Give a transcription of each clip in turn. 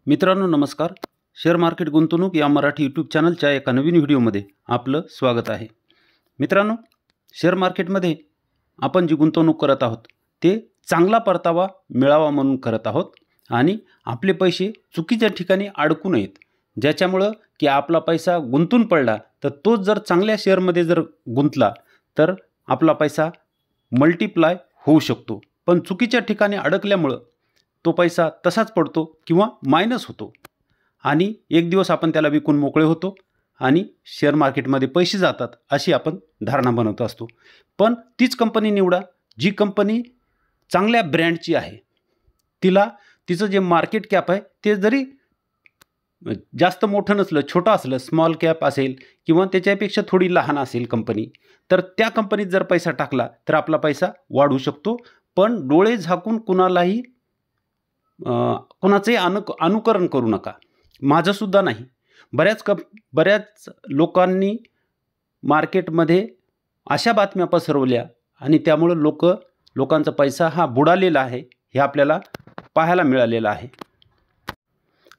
मित्रांनो नमस्कार. Share market गुंतवणूक या मराठी यूट्यूब चॅनलच्या एका नवीन व्हिडिओमध्ये आपलं स्वागत आहे. मित्रांनो, शेअर मार्केटमध्ये आपण जी गुंतवणूक करत आहोत ते चांगला परतावा मिळावा म्हणून करत आहोत आणि आपले पैसे चुकीच्या ठिकाणी अडकू नयेत, ज्याच्यामुळं की आपला पैसा गुंतून पडला तर तो जर चांगल्या शेअरमध्ये जर गुंतला तर आपला पैसा मल्टिप्लाय होऊ शकतो. पण चुकीच्या ठिकाणी अडकल्यामुळं तो पैसा तसाच पडतो किंवा मायनस होतो आणि एक दिवस आपण त्याला विकून मोकळे होतो आणि शेअर मार्केटमध्ये पैसे जातात अशी आपण धारणा बनवत असतो. पण तीच कंपनी निवडा जी कंपनी चांगल्या ब्रँडची आहे, तिचं जे मार्केट कॅप आहे ते जरी जास्त मोठं नसलं, छोटं असलं, स्मॉल कॅप असेल किंवा त्याच्यापेक्षा थोडी लहान असेल कंपनी, तर त्या कंपनीत जर पैसा टाकला तर आपला पैसा वाढू शकतो. पण डोळे झाकून कुणालाही कोणाचे अनुकरण करू नका, माझंसुद्धा नाही. बऱ्याच लोकांनी मार्केटमध्ये अशा बातम्या पसरवल्या आणि त्यामुळं लोकांचा पैसा हा बुडालेला आहे, हे आपल्याला पाहायला मिळालेलं आहे.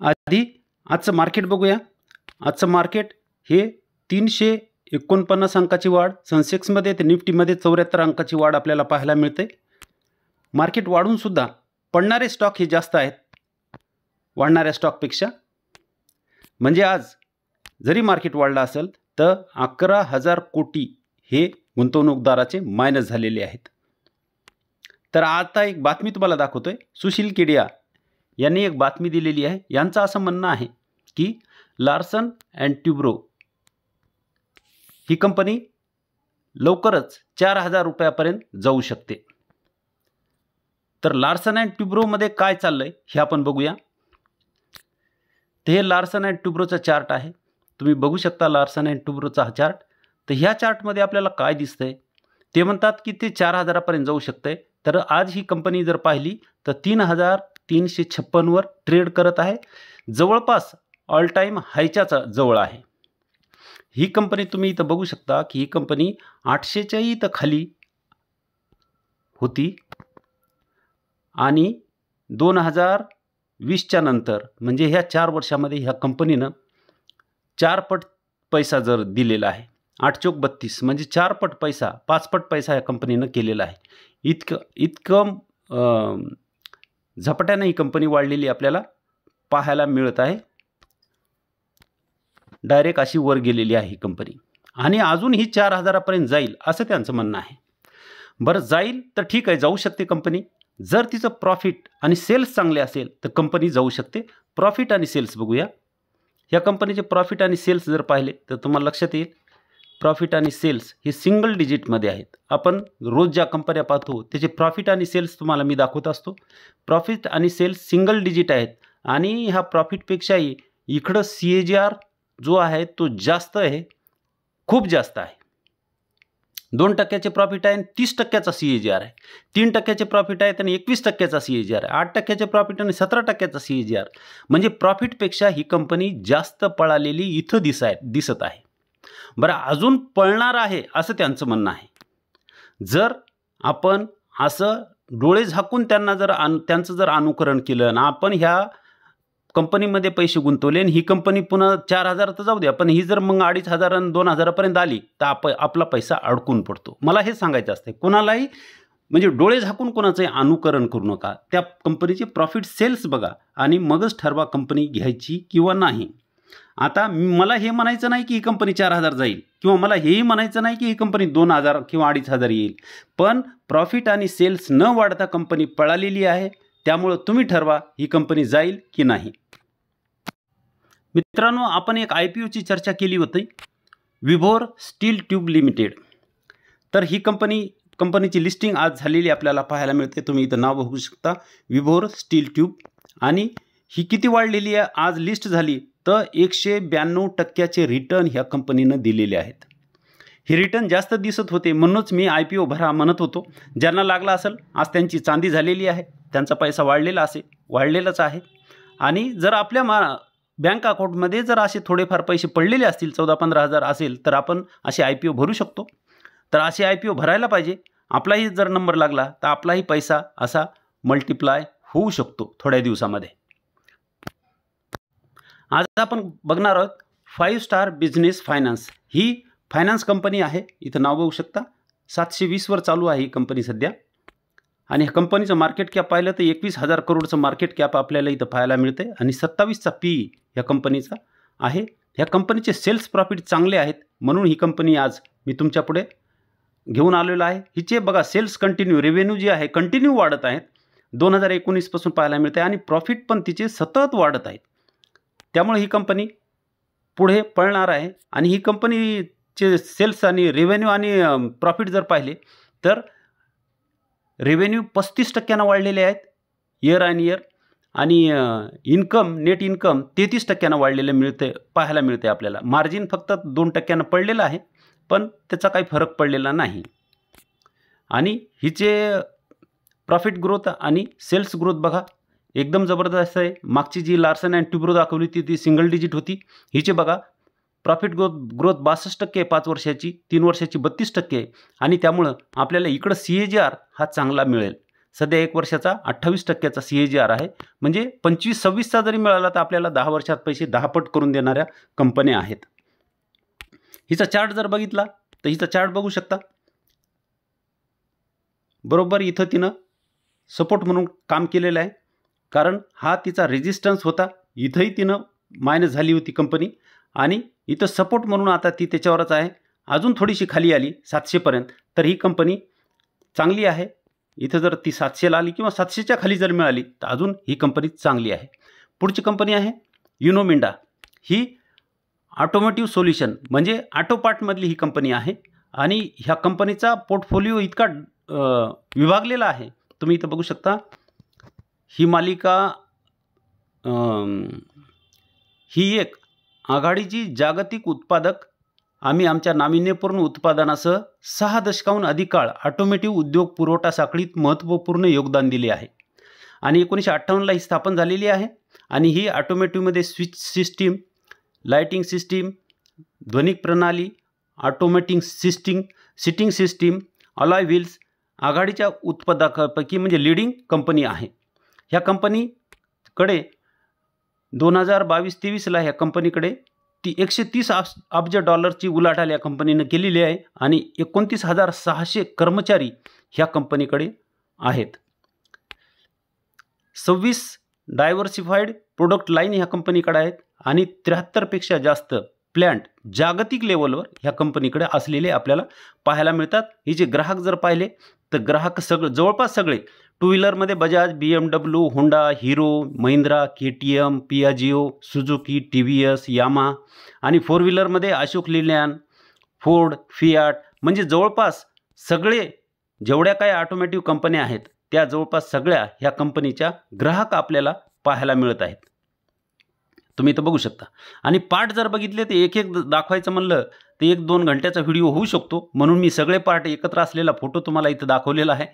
आजचं मार्केट बघूया. आजचं मार्केट हे 349 अंकाची वाढ, सेन्सेक्समध्ये ते निफ्टीमध्ये 74 अंकाची वाढ आपल्याला पाहायला मिळते. मार्केट वाढूनसुद्धा पडणारे स्टॉक हे जास्त आहेत वाढणाऱ्या स्टॉकपेक्षा. म्हणजे आज जरी मार्केट वाढलं असेल तर 11,000 कोटी हे गुंतवणूकदाराचे मायनस झालेले आहेत. तर आता एक बातमी तुम्हाला दाखवतोय. सुशील केडिया यांनी एक बातमी दिलेली आहे. यांचं असं म्हणणं आहे की लार्सन अँड ट्युब्रो ही कंपनी लवकरच 4,000 रुपयापर्यंत जाऊ शकते. तर लार्सन अँड ट्युब्रोमध्ये काय चाललंय हे आपण बघूया. तर हे लार्सन अँड ट्युब्रोचा चार्ट आहे, तुम्ही बघू शकता लार्सन अँड ट्युब्रोचा हा चार्ट. तर ह्या चार्टमध्ये आपल्याला काय दिसतंय, ते म्हणतात की ते 4,000 पर्यंत जाऊ शकते. तर आज ही कंपनी जर पाहिली तर 3,356 वर ट्रेड करत आहे, जवळपास ऑल टाईम हायच्या जवळ आहे. ही कंपनी तुम्ही इथं बघू शकता की ही कंपनी 800च्या इथं खाली होती आणि 2020च्या नंतर म्हणजे ह्या 4 वर्षामध्ये ह्या कंपनीनं 4 पट पैसा जर दिलेला आहे, 8 चोक 32 म्हणजे 4 पट पैसा, 5 पट पैसा ह्या कंपनीनं केलेला आहे. इतकं झपाट्यानं ही कंपनी वाढलेली आपल्याला पाहायला मिळत आहे. डायरेक्ट अशी वर गेलेली आहे ही कंपनी आणि अजून ही 4,000 पर्यंत जाईल असं त्यांचं म्हणणं आहे. बरं, जाईल तर ठीक आहे, जाऊ शकते कंपनी. जर तिचं प्रॉफिट आणि सेल्स चांगले असेल तर कंपनी जाऊ शकते. प्रॉफिट आणि सेल्स बघूया. या कंपनीचे प्रॉफिट आणि सेल्स जर पाहिले तर तुम्हाला लक्षात येईल प्रॉफिट आणि सेल्स हे सिंगल डिजिटमध्ये आहेत. आपण रोज ज्या कंपन्या पाहतो त्याचे प्रॉफिट आणि सेल्स तुम्हाला मी दाखवत असतो. प्रॉफिट आणि सेल्स सिंगल डिजिट आहेत आणि ह्या प्रॉफिटपेक्षाही इकडं CAGR जो आहे तो जास्त आहे, खूप जास्त आहे. 2% प्रॉफिट आहे आणि 30%चा CAGR आहे. 3% प्रॉफिट आहे आणि 21%चा CAGR आहे. 8% प्रॉफिट आणि 17%चा CAGR. म्हणजे प्रॉफिटपेक्षा ही कंपनी जास्त पळालेली इथं दिसत आहे. बरं, अजून पळणार आहे असं त्यांचं म्हणणं आहे. जर आपण असं डोळे झाकून त्यांचं जर अनुकरण केलं ना, आपण ह्या कंपनीमध्ये पैसे गुंतवले आणि ही कंपनी पुन्हा 4,000 तर जाऊ द्या, पण ही जर मग 2,500 आणि 2,000 पर्यंत आली तर आपला पैसा अडकून पडतो. मला हे सांगायचं असते, कोणालाही म्हणजे डोळे झाकून कोणाचे अनुकरण करू नका. त्या कंपनीचे प्रॉफिट सेल्स बघा आणि मगच ठरवा कंपनी घ्यायची किंवा नाही. आता मला हे म्हणायचं नाही की ही कंपनी 4,000 जाईल किंवा मला हेही म्हणायचं नाही की ही कंपनी 2,000 किंवा 2,500 येईल. पण प्रॉफिट आणि सेल्स न वाढता कंपनी पळालेली आहे, त्यामुळं तुम्ही ठरवा ही कंपनी जाईल की नाही. मित्रांनो, आपण एक IPOची चर्चा केली होती, विभोर स्टील ट्यूब लिमिटेड. तर ही कंपनीची लिस्टिंग आज झालेली आपल्याला पाहायला मिळते. तुम्ही इथं नाव बघू शकता, विभोर स्टील ट्यूब. आणि ही किती वाढलेली आहे, आज लिस्ट झाली तर 192% रिटर्न ह्या कंपनीनं दिलेले आहेत. हे रिटर्न जास्त दिसत होते म्हणूनच मी IPO भरा म्हणत होतो. ज्यांना लागला असेल, आज त्यांची चांदी झालेली आहे, त्यांचा पैसा वाढलेलाच आहे. आणि जर आपल्या बँक अकाउंटमध्ये जर असे थोडेफार पैसे पडलेले असतील, 14-15 हजार असेल, तर आपण असे IPO भरू शकतो. तर असे IPO भरायला पाहिजे. आपलाही जर नंबर लागला तर आपलाही पैसा असा मल्टिप्लाय होऊ शकतो थोड्या दिवसामध्ये. आज आपण बघणार आहोत 5 स्टार बिझनेस फायनान्स. ही फायनान्स कंपनी आहे. इथं नाव बघू शकता. 720 वर चालू आहे ही कंपनी सध्या. आणि ह्या कंपनीचं मार्केट कॅप पाहिलं तर 21,000 करोडचं मार्केट कॅप आपल्याला इथं पाहायला मिळते आणि 27चा पीई या कंपनीचा आहे. ह्या कंपनीचे सेल्स प्रॉफिट चांगले आहेत, म्हणून ही कंपनी आज मी तुमच्यापुढे घेऊन आलेलो आहे. हिचे बघा सेल्स कंटिन्यू, रेव्हेन्यू जे आहे कंटिन्यू वाढत आहेत. 2019 पासून पाहायला मिळते आणि प्रॉफिट पण तिचे सतत वाढत आहेत. त्यामुळे ही कंपनी पुढे पळणार आहे. आणि ही कंपनीचे सेल्स आणि रेव्हेन्यू आणि प्रॉफिट जर पाहिले तर रेव्हेन्यू 35% वाढलेले आहेत इयर ऑन इयर. आणि इन्कम, नेट इन्कम 33% वाढलेले पाहायला मिळते आपल्याला. मार्जिन फक्त 2% पडलेलं आहे, पण त्याचा काही फरक पडलेला नाही. आणि हिचे प्रॉफिट ग्रोथ आणि सेल्स ग्रोथ बघा एकदम जबरदस्त आहे. मागची जी लार्सन अँड ट्युब्रो दाखवली ती सिंगल डिजिट होती. हिचे बघा प्रॉफिट ग्रोथ 62% 5 वर्षाची, 3 वर्षाची 32%. आणि त्यामुळं आपल्याला इकडं CAGR हा चांगला मिळेल. सध्या 1 वर्षाचा 28%चा CAGR आहे. म्हणजे 25-26चा जरी मिळाला तर आपल्याला 10 वर्षात पैसे 10 पट करून देणाऱ्या कंपन्या आहेत. हिचा चार्ट जर बघितला तर हिचा चार्ट बघू शकता. बरोबर इथं तिनं सपोर्ट म्हणून काम केलेलं आहे, कारण हा तिचा रेजिस्टन्स होता. इथंही तिनं मायनस झाली होती कंपनी आणि इथं सपोर्ट म्हणून आता ती त्याच्यावरच आहे. अजून थोडीशी खाली आली 700 पर्यंत तर ही कंपनी चांगली आहे. इथं जर ती 700ला आली किंवा 700च्या खाली जर मिळाली तर अजून ही कंपनी चांगली आहे. पुढची कंपनी आहे युनो मिंडा. ही ऑटोमोटिव्ह सोल्युशन म्हणजे ऑटो पार्टमधली ही कंपनी आहे. आणि ह्या कंपनीचा पोर्टफोलिओ इतका विभागलेला आहे. तुम्ही इथं बघू शकता. ही मालिका ही एक आघाडीची जागतिक उत्पादक. आम्ही आमच्या नाविन्यपूर्ण उत्पादनासह 6 दशकाहून अधिक काळ ऑटोमोटिव्ह उद्योग पुरवठा साखळीत महत्त्वपूर्ण योगदान दिले आहे. आणि 1958ला ही स्थापन झालेली आहे. आणि ही ऑटोमोटिव्हमध्ये स्विच सिस्टीम, लाइटिंग सिस्टीम, ध्वनिक प्रणाली, automatic sitting system, alloy wheels आघाडीच्या उत्पादकांपैकी म्हणजे लीडिंग कंपनी आहे. ह्या कंपनीकडे 2022-23ला ह्या कंपनीकडे ती 130 अब्ज डॉलरची उलाढाल या कंपनीनं केलेली आहे. आणि 29,600 कर्मचारी ह्या कंपनीकडे आहेत. 26 डायव्हर्सिफाईड प्रोडक्ट लाईन ह्या कंपनीकडे आहेत. आणि 73पेक्षा जास्त प्लॅन्ट जागतिक लेवलवर ह्या कंपनीकडे असलेले आपल्याला पाहायला मिळतात. ही जे ग्राहक जर पाहिले तर ग्राहक जवळपास सगळे टू व्हीलरमध्ये Bajaj, BMW, Honda, Hero, Mahindra, KTM, Piaggio, Suzuki, TVS, Yamaha. आणि 4 व्हीलरमध्ये अशोक लेलँड, फोर्ड, फियाट म्हणजे जवळपास सगळे जेवढ्या काही ऑटोमोटिव्ह कंपन्या आहेत त्या जवळपास सगळ्या ह्या कंपनीच्या ग्राहक आपल्याला पाहायला मिळत आहेत. तुम्ही इथं बघू शकता. आणि पार्ट जर बघितले तर एक दाखवायचं म्हणलं तर 1-2 घंट्याचा व्हिडिओ होऊ शकतो, म्हणून मी सगळे पार्ट एकत्र असलेला फोटो तुम्हाला इथं दाखवलेला आहे.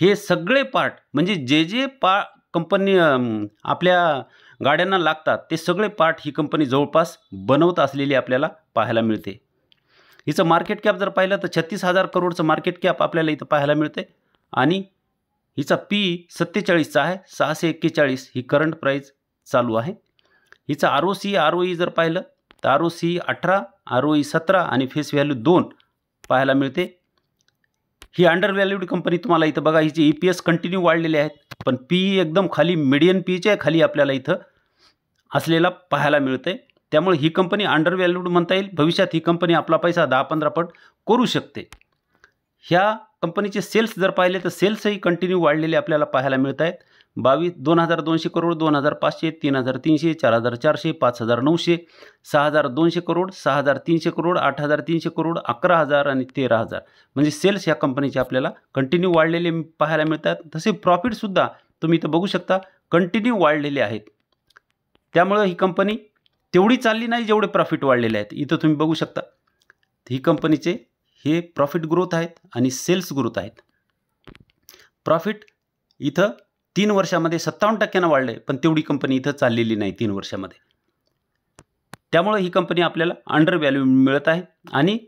हे सगळे पार्ट म्हणजे जे कंपनी आपल्या गाड्यांना लागतात ते सगळे पार्ट ही कंपनी जवळपास बनवत असलेली आपल्याला पाहायला मिळते. हिचं मार्केट कॅप जर पाहिलं तर 36,000 करोडचं मार्केट कॅप आपल्याला इथं पाहायला मिळते. आणि हिचा पी 47चा आहे. 641 ही करंट प्राईस चालू आहे. हिचा ROE जर पाहिलं तर ROC 18, ROE 17 आणि फेस व्हॅल्यू 2 पाहायला मिळते. ही अंडर व्हॅल्यूड कंपनी तुम्हाला इथं बघा. हिचे EPS कंटिन्यू वाढलेले आहेत, पण PE एकदम खाली, मीडियन PEच्या खाली आपल्याला इथं असलेला पाहायला मिळते. त्यामुळे ही कंपनी अंडर व्हॅल्यूड म्हणता येईल. भविष्यात ही कंपनी आपला पैसा 10-15 पट करू शकते. ह्या कंपनीचे सेल्स जर पाहिले तर सेल्सही कंटिन्यू वाढलेले आपल्याला पाहायला मिळत आहेत. 2,200 करोड, 2,500, 3,300, 4,400, 5,900, 6,200 करोड, 6,300 करोड, 8,300 करोड, 11,000 आणि 13,000 म्हणजे सेल्स ह्या कंपनीचे आपल्याला कंटिन्यू वाढलेले पाहायला मिळतात. तसे प्रॉफिटसुद्धा तुम्ही इथं बघू शकता कंटिन्यू वाढलेले आहेत. त्यामुळे ही कंपनी तेवढी चालली नाही जेवढे प्रॉफिट वाढलेले आहेत. इथं तुम्ही बघू शकता ही कंपनीचे हे प्रॉफिट ग्रोथ आहेत आणि सेल्स ग्रोथ आहेत. प्रॉफिट इथं 3 वर्षामध्ये 57% वाढले, पण तेवढी कंपनी इथं चाललेली नाही 3 वर्षामध्ये. त्यामुळे ही कंपनी आपल्याला अंडर व्हॅल्यू मिळत आहे. आणि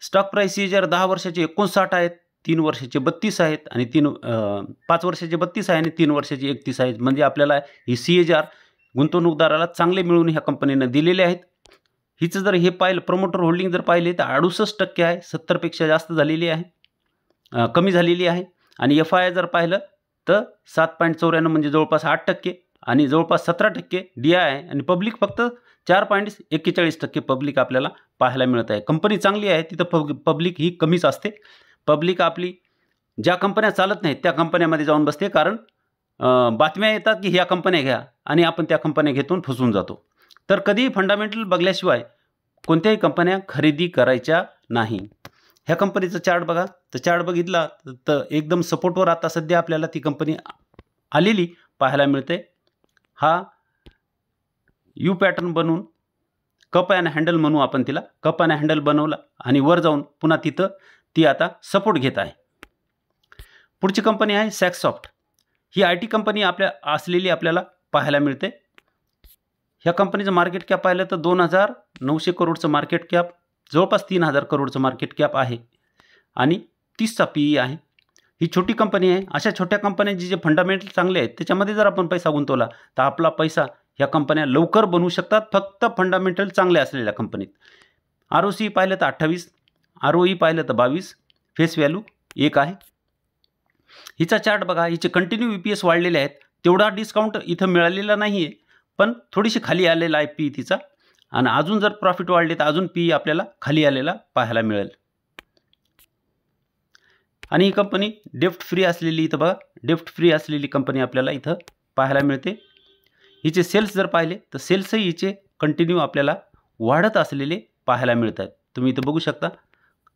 स्टॉक प्राईस जर 10 वर्षाचे 59 आहेत, 3 वर्षाचे 32 आहेत आणि 5 वर्षाचे 32 आहे आणि 3 वर्षाचे 31 आहेत. म्हणजे आपल्याला ही CAGR गुंतवणूकदाराला चांगले मिळून ह्या कंपनीनं दिलेले आहेत. हिचं जर हे पाहिलं प्रमोटर होल्डिंग जर पाहिले तर 68% आहे, 70पेक्षा जास्त झालेली आहे, कमी झालेली आहे. आणि FII जर पाहिलं तर 7.94 म्हणजे जवळपास 8% आणि जवळपास 17% DI आहे. आणि पब्लिक फक्त 4.41% पब्लिक आपल्याला पाहायला मिळत आहे. कंपनी चांगली आहे, तिथं पब्लिक ही कमीच असते. पब्लिक आपली ज्या कंपन्या चालत नाहीत त्या कंपन्यामध्ये जाऊन बसते, कारण बातम्या येतात की ह्या कंपन्या घ्या आणि आपण त्या कंपन्या घेतून फसून जातो. तर कधीही फंडामेंटल बघल्याशिवाय कोणत्याही कंपन्या खरेदी करायच्या नाही. ह्या कंपनीचा चार्ट बघा, तर चार्ट बघितला तर एकदम सपोर्टवर आता सध्या आपल्याला ती कंपनी आलेली पाहायला मिळते. हा यू पॅटर्न बनवून कप अँड हँडल म्हणू आपण तिला, कप अँड हँडल बनवला आणि वर जाऊन पुन्हा तिथं ती आता सपोर्ट घेत आहे. पुढची कंपनी आहे सॅक्सॉफ्ट. ही IT कंपनी असलेली आपल्याला पाहायला मिळते. ह्या कंपनीचं मार्केट कॅप पाहिलं तर 2,900 करोडचं मार्केट कॅप, जवळपास 3,000 करोडचं मार्केट कॅप आहे आणि 30चा PE आहे. ही छोटी कंपनी आहे. अशा छोट्या कंपन्यांचे जे फंडामेंटल चांगले आहेत त्याच्यामध्ये जर आपण पैसा गुंतवला तर आपला पैसा ह्या कंपन्या लवकर बनवू शकतात, फक्त फंडामेंटल चांगले असलेल्या कंपनीत. ROCE पाहिलं तर 28, ROE पाहिलं तर 22, फेस व्हॅल्यू 1 आहे. हिचा चार्ट बघा, हिचे कंटिन्यू EPS वाढलेले आहेत. तेवढा डिस्काउंट इथं मिळालेला नाही आहे, पण थोडीशी खाली आलेला आहे PE तिचा. आणि अजून जर प्रॉफिट वाढले तर अजून PE आपल्याला खाली आलेला पाहायला मिळेल. आणि ही कंपनी डेप्ट फ्री असलेली, इथं बघा डेप्ट फ्री असलेली कंपनी आपल्याला इथं पाहायला मिळते. हिचे सेल्स जर पाहिले तर सेल्सही हिचे कंटिन्यू आपल्याला वाढत असलेले पाहायला मिळतात. तुम्ही इथं बघू शकता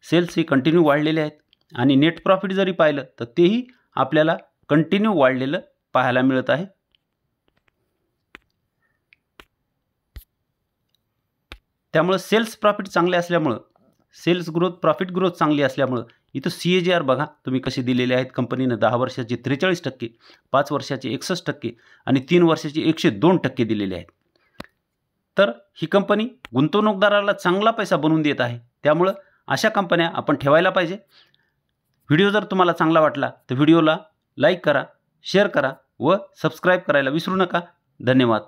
सेल्स ही कंटिन्यू वाढलेले आहेत. आणि नेट प्रॉफिट जरी पाहिलं तर तेही आपल्याला कंटिन्यू वाढलेलं पाहायला मिळत आहे. त्यामुळे सेल्स प्रॉफिट चांगले असल्यामुळं, सेल्स ग्रोथ प्रॉफिट ग्रोथ चांगली असल्यामुळं इथं CAGR बघा तुम्ही कसे दिलेले आहेत. कंपनीनं 10 वर्षाचे 43%, 5 वर्षाचे 61% आणि 3 वर्षाचे 102% दिलेले आहेत. तर ही कंपनी गुंतवणूकदाराला चांगला पैसा बनवून देत आहे. त्यामुळं अशा कंपन्या आपण ठेवायला पाहिजे. व्हिडिओ जर तुम्हाला चांगला वाटला तर व्हिडिओला लाईक करा, शेअर करा व सबस्क्राईब करायला विसरू नका. धन्यवाद.